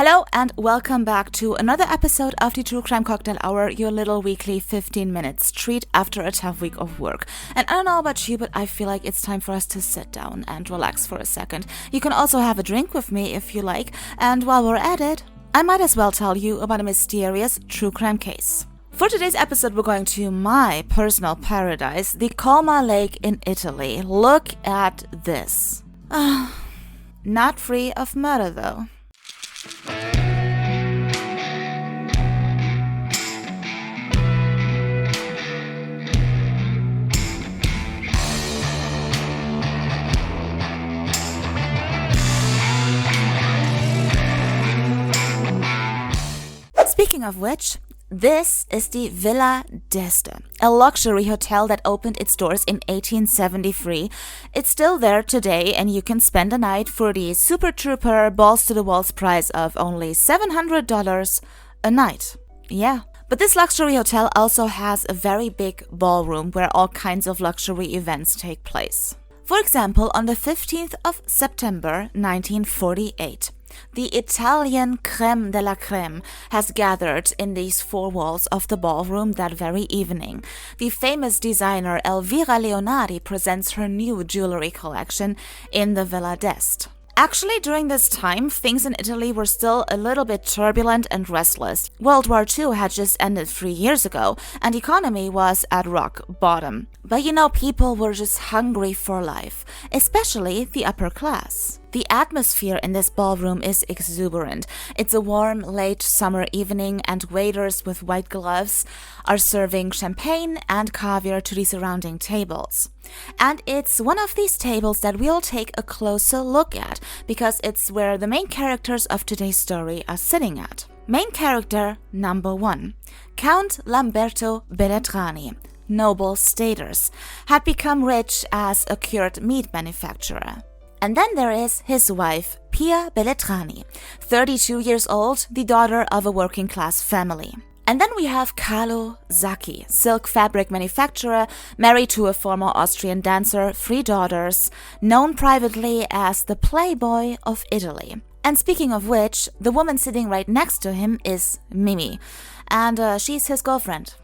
Hello and welcome back to another episode of the True Crime Cocktail Hour, your little weekly 15 minutes treat after a tough week of work. And I don't know about you, but I feel like it's time for us to sit down and relax for a second. You can also have a drink with me if you like, and while we're at it, I might as well tell you about a mysterious true crime case. For today's episode, we're going to my personal paradise, the Colma Lake in Italy. Look at this. Not free of murder though. Speaking of which, this is the Villa d'Este, a luxury hotel that opened its doors in 1873. It's still there today, and you can spend a night for the super trooper balls to the walls price of only $700 a night. Yeah. But this luxury hotel also has a very big ballroom where all kinds of luxury events take place. For example, on the 15th of September 1948, the Italian crème de la crème has gathered in these four walls of the ballroom that very evening. The famous designer Elvira Leonardi presents her new jewelry collection in the Villa d'Este. Actually, during this time, things in Italy were still a little bit turbulent and restless. World War II had just ended 3 years ago, and the economy was at rock bottom. But people were just hungry for life, especially the upper class. The atmosphere in this ballroom is exuberant. It's a warm, late summer evening, and waiters with white gloves are serving champagne and caviar to the surrounding tables. And it's one of these tables that we'll take a closer look at, because it's where the main characters of today's story are sitting at. Main character number 1, Count Lamberto Bellentani, noble status, had become rich as a cured meat manufacturer. And then there is his wife, Pia Bellentani, 32 years old, the daughter of a working-class family. And then we have Carlo Zacchi, silk fabric manufacturer, married to a former Austrian dancer, 3 daughters, known privately as the Playboy of Italy. And speaking of which, the woman sitting right next to him is Mimi, and she's his girlfriend.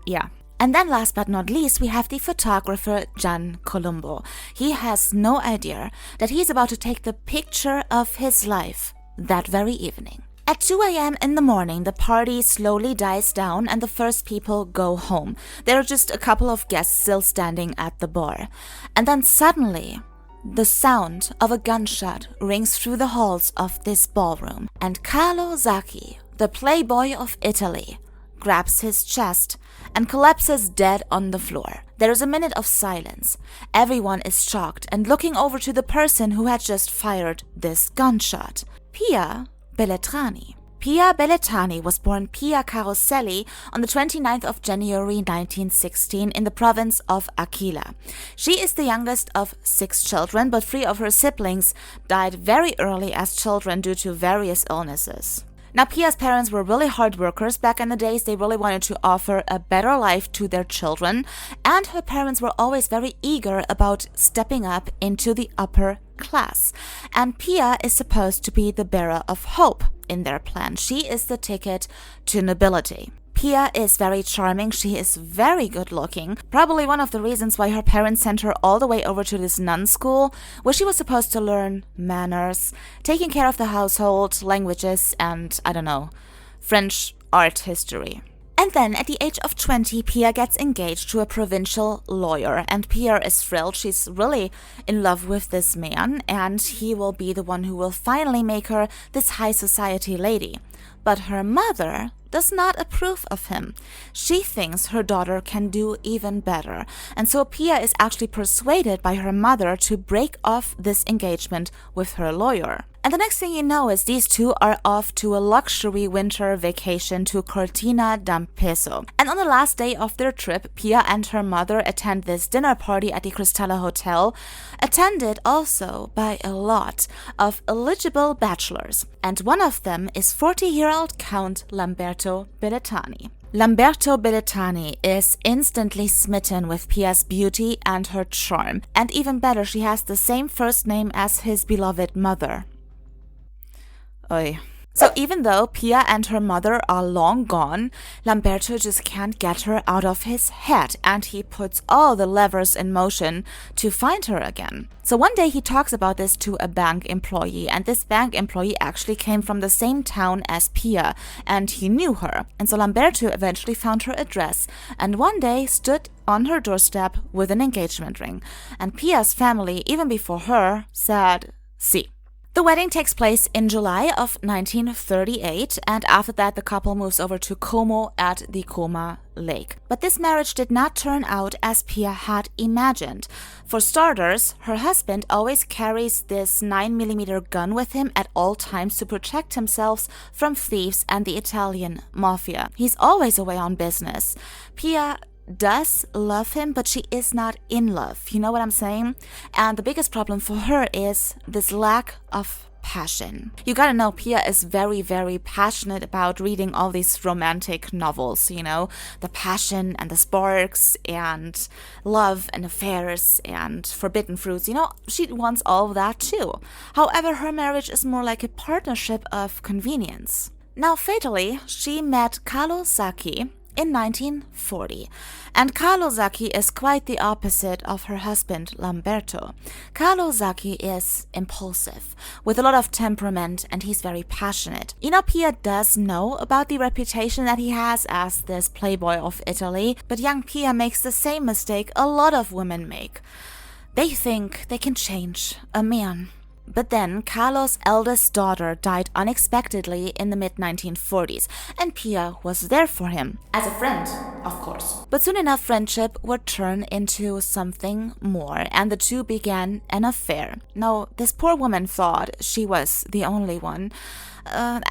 Yeah. And then last but not least, we have the photographer Gian Colombo. He has no idea that he's about to take the picture of his life that very evening. At 2 a.m. in the morning, the party slowly dies down and the first people go home. There are just a couple of guests still standing at the bar. And then suddenly, the sound of a gunshot rings through the halls of this ballroom. And Carlo Zacchi, the Playboy of Italy, grabs his chest and collapses dead on the floor. There is a minute of silence. Everyone is shocked and looking over to the person who had just fired this gunshot. Pia Bellentani. Pia Bellentani was born Pia Caroselli on the 29th of January 1916 in the province of Aquila. She is the youngest of 6 children, but 3 of her siblings died very early as children due to various illnesses. Now, Pia's parents were really hard workers. Back in the days, they really wanted to offer a better life to their children, and her parents were always very eager about stepping up into the upper class. And Pia is supposed to be the bearer of hope in their plan. She is the ticket to nobility. Pia is very charming, she is very good looking, probably one of the reasons why her parents sent her all the way over to this nun school, where she was supposed to learn manners, taking care of the household, languages, and, French art history. And then, at the age of 20, Pia gets engaged to a provincial lawyer, and Pia is thrilled. She's really in love with this man, and he will be the one who will finally make her this high society lady. But her mother does not approve of him. She thinks her daughter can do even better, and so Pia is actually persuaded by her mother to break off this engagement with her lawyer. And the next thing you know is these two are off to a luxury winter vacation to Cortina d'Ampezzo. And on the last day of their trip, Pia and her mother attend this dinner party at the Cristalla Hotel, attended also by a lot of eligible bachelors. And one of them is 40-year-old Count Lamberto Bellentani. Lamberto Bellentani is instantly smitten with Pia's beauty and her charm. And even better, she has the same first name as his beloved mother. Oy. So even though Pia and her mother are long gone, Lamberto just can't get her out of his head, and he puts all the levers in motion to find her again. So one day he talks about this to a bank employee, and this bank employee actually came from the same town as Pia, and he knew her. And so Lamberto eventually found her address, and one day stood on her doorstep with an engagement ring. And Pia's family, even before her, said, "Si." The wedding takes place in July of 1938, and after that the couple moves over to Como at the Como Lake. But this marriage did not turn out as Pia had imagined. For starters, her husband always carries this 9mm gun with him at all times to protect himself from thieves and the Italian mafia. He's always away on business. Pia does love him, but she is not in love. You know what I'm saying? And the biggest problem for her is this lack of passion. You gotta know, Pia is very, very passionate about reading all these romantic novels, you know? The passion and the sparks and love and affairs and forbidden fruits, you know? She wants all of that too. However, her marriage is more like a partnership of convenience. Now, fatally, she met Carlo Sacchi in 1940. And Carlo Sacchi is quite the opposite of her husband Lamberto. Carlo Sacchi is impulsive, with a lot of temperament, and he's very passionate. You know, Pia does know about the reputation that he has as this playboy of Italy, but young Pia makes the same mistake a lot of women make. They think they can change a man. But then Carlo's eldest daughter died unexpectedly in the mid-1940s, and Pia was there for him. As a friend, of course. But soon enough, friendship would turn into something more, and the two began an affair. Now, this poor woman thought she was the only one.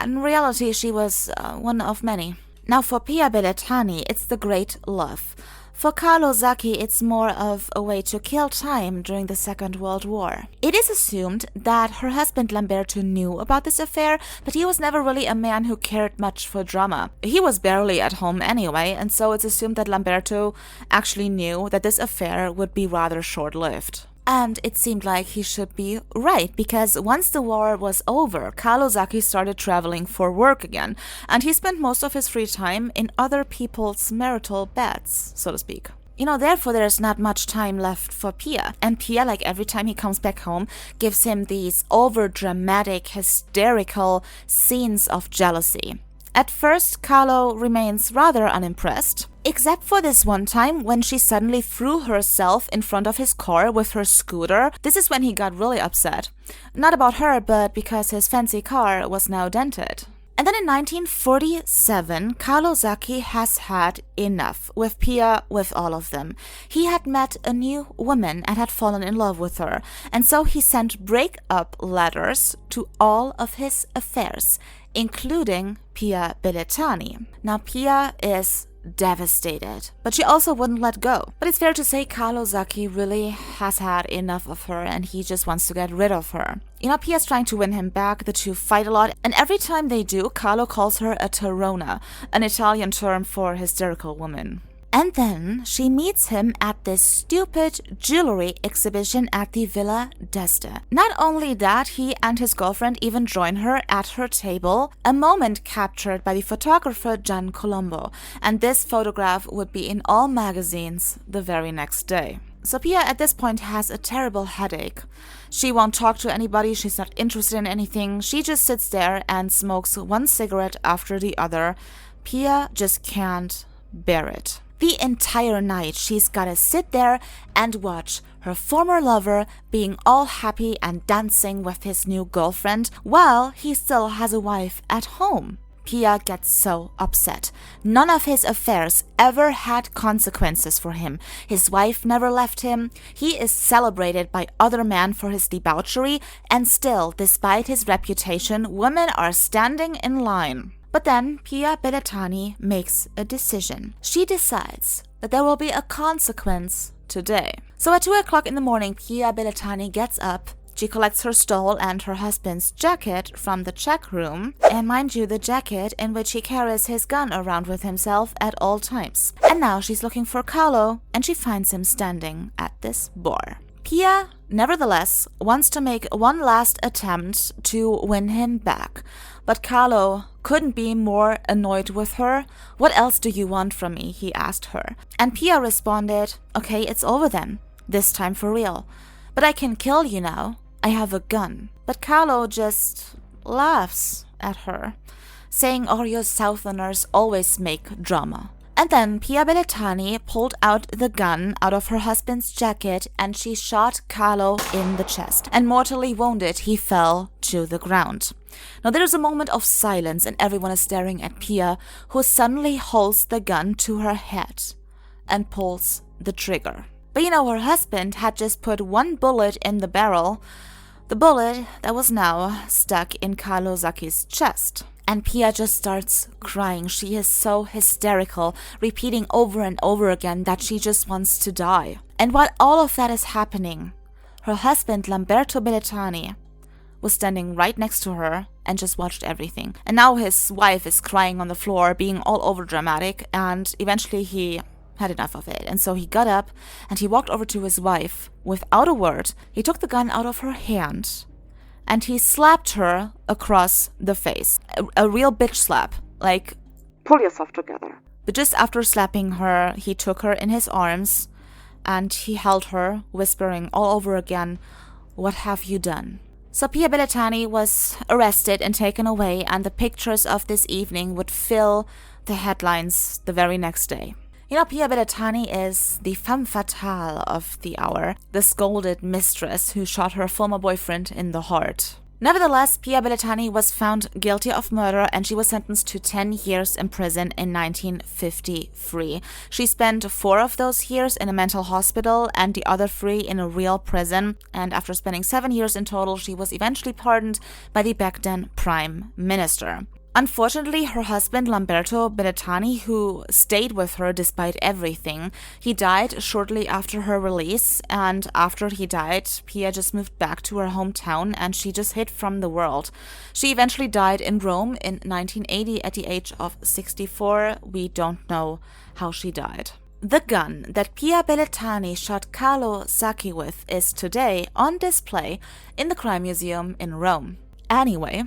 In reality, she was one of many. Now, for Pia Bellentani, it's the great love. For Carlo Sacchi, it's more of a way to kill time during the Second World War. It is assumed that her husband Lamberto knew about this affair, but he was never really a man who cared much for drama. He was barely at home anyway, and so it's assumed that Lamberto actually knew that this affair would be rather short-lived. And it seemed like he should be right, because once the war was over, Carlo Sacchi started traveling for work again, and he spent most of his free time in other people's marital beds, so to speak. You know, therefore there's not much time left for Pia. And Pia, like every time he comes back home, gives him these over-dramatic, hysterical scenes of jealousy. At first, Carlo remains rather unimpressed, except for this one time when she suddenly threw herself in front of his car with her scooter. This is when he got really upset. Not about her, but because his fancy car was now dented. And then in 1947, Carlo Sacchi has had enough with Pia, with all of them. He had met a new woman and had fallen in love with her, and so he sent break-up letters to all of his affairs, including Pia Bellentani. Now, Pia is devastated, but she also wouldn't let go. But it's fair to say Carlo Sacchi really has had enough of her, and he just wants to get rid of her. You know, Pia's trying to win him back, the two fight a lot, and every time they do, Carlo calls her a Tarona, an Italian term for hysterical woman. And then she meets him at this stupid jewelry exhibition at the Villa d'Este. Not only that, he and his girlfriend even join her at her table, a moment captured by the photographer Gian Colombo, and this photograph would be in all magazines the very next day. So Pia at this point has a terrible headache. She won't talk to anybody, she's not interested in anything, she just sits there and smokes one cigarette after the other. Pia just can't bear it. The entire night, she's gotta sit there and watch her former lover being all happy and dancing with his new girlfriend while he still has a wife at home. Pia gets so upset. None of his affairs ever had consequences for him. His wife never left him. He is celebrated by other men for his debauchery, and still, despite his reputation, women are standing in line. But then Pia Bellentani makes a decision. She decides that there will be a consequence today. So at 2 o'clock in the morning, Pia Bellentani gets up. She collects her stole and her husband's jacket from the check room. And mind you, the jacket in which he carries his gun around with himself at all times. And now she's looking for Carlo, and she finds him standing at this bar. Pia, nevertheless, wants to make one last attempt to win him back. But Carlo couldn't be more annoyed with her. "What else do you want from me?" he asked her. And Pia responded, "Okay, it's over then. This time for real. But I can kill you now. I have a gun." But Carlo just laughs at her, saying, "Oh, you Southerners always make drama." And then Pia Bellentani pulled out the gun out of her husband's jacket and she shot Carlo in the chest. And mortally wounded, he fell to the ground. Now there is a moment of silence and everyone is staring at Pia, who suddenly holds the gun to her head and pulls the trigger. But her husband had just put one bullet in the barrel, the bullet that was now stuck in Carlo Sacchi's chest. And Pia just starts crying. She is so hysterical, repeating over and over again that she just wants to die. And while all of that is happening, her husband, Lamberto Bellentani, was standing right next to her and just watched everything. And now his wife is crying on the floor, being all over dramatic, and eventually he had enough of it. And so he got up and he walked over to his wife. Without a word, he took the gun out of her hand and he slapped her across the face. A real bitch slap. Like, pull yourself together. But just after slapping her, he took her in his arms and he held her, whispering all over again, "What have you done?" So Pia Bellentani was arrested and taken away, and the pictures of this evening would fill the headlines the very next day. Pia Bellentani is the femme fatale of the hour, the scolded mistress who shot her former boyfriend in the heart. Nevertheless, Pia Bellentani was found guilty of murder and she was sentenced to 10 years in prison in 1953. She spent 4 of those years in a mental hospital and the other 3 in a real prison. And after spending 7 years in total, she was eventually pardoned by the back then Prime Minister. Unfortunately, her husband, Lamberto Bellentani, who stayed with her despite everything, he died shortly after her release, and after he died, Pia just moved back to her hometown and she just hid from the world. She eventually died in Rome in 1980 at the age of 64. We don't know how she died. The gun that Pia Bellentani shot Carlo Sacchi with is today on display in the Crime Museum in Rome. Anyway,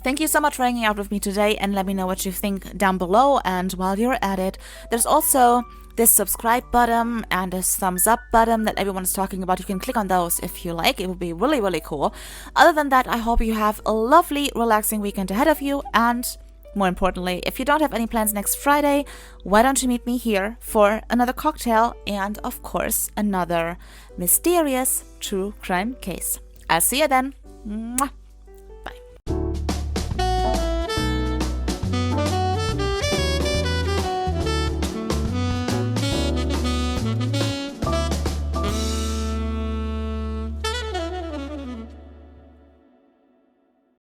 thank you so much for hanging out with me today, and let me know what you think down below. And while you're at it, there's also this subscribe button and this thumbs up button that everyone is talking about. You can click on those if you like. It would be really, really cool. Other than that, I hope you have a lovely, relaxing weekend ahead of you. And more importantly, if you don't have any plans next Friday, why don't you meet me here for another cocktail and, of course, another mysterious true crime case. I'll see you then. Mwah.